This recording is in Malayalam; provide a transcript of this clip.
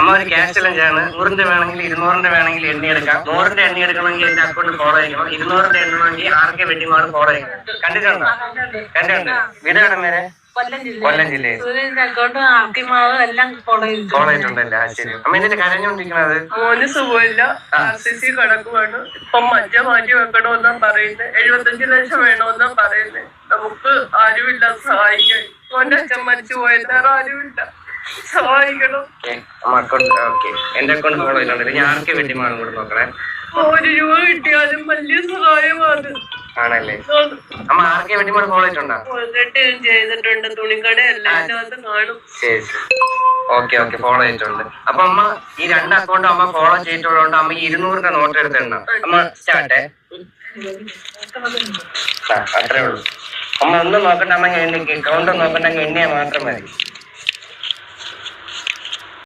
അമ്മ ഒരു ക്യാഷ് ചലഞ്ച് ആണ്. 100 വേണമെങ്കിൽ 200 വേണമെങ്കിൽ എണ്ണി എടുക്കാം. 100 എണ്ണി എടുക്കണമെങ്കിൽ എന്റെ അക്കൗണ്ട് ഫോളോ ചെയ്യണം. 200 എണ്ണണമെങ്കിൽ ആർക്കെ വെട്ടിമാണ് ഫോളോ ചെയ്യണം. കണ്ടിട്ടുണ്ടോ? കണ്ടിട്ടുണ്ട്. വീടാണ് മേരെ കൊല്ലം ജില്ലയിൽ ഫോളോ ചെയ്തിട്ടുണ്ടല്ലേ? ശരി. അമ്മ എന്നിട്ട് കരഞ്ഞോണ്ടിരിക്കണത് മോന് സുഖമില്ല, RCC കിടക്കുവാണ്. ഇപ്പം മജ്ജ മാറ്റി വെക്കണമെന്നാ പറയുന്നത്. 75 ലക്ഷം വേണമെന്നാ പറയുന്നത്. നമുക്ക് ആരുമില്ല സഹായിക്കാൻ. മോന്റെ അച്ഛൻ മരിച്ചു പോയത് വേറെ ആരുമില്ല, സഹായിക്കണം. എന്റെ അക്കൗണ്ട് ഫോളോ ചെയ്തിട്ടുണ്ട്. ഞാൻ ആർക്കെ വെട്ടിമാണ് കൂടെ നോക്കണേ. 1 രൂപ കിട്ടിയാലും വലിയ സഹായമാണ്. ആണല്ലേ? അമ്മ ആർക്കെ വെട്ടിമാണ് ഫോളോ ചെയ്തിട്ടുണ്ടോ? ചെയ്തിട്ടുണ്ട്. തുണിക്കടയല്ല, അതിനകത്ത് കാണും. ശരി. ഓക്കെ ഫോളോ ചെയ്തിട്ടുണ്ട്. അപ്പൊ അമ്മ ഈ 2 അക്കൗണ്ട് അമ്മ ഫോളോ ചെയ്തിട്ടുള്ളതുകൊണ്ട് അമ്മ 200 നോട്ട് എടുത്തിട്ടുണ്ടോ? അമ്മ സ്റ്റാർട്ടേ. അത്രേ ഉള്ളൂ. അമ്മ ഒന്നും നോക്കണ്ട. അമ്മ കൗണ്ട് നോക്കണ്ടെങ്കിൽ എണ്ണിയാ മാത്രം മതി.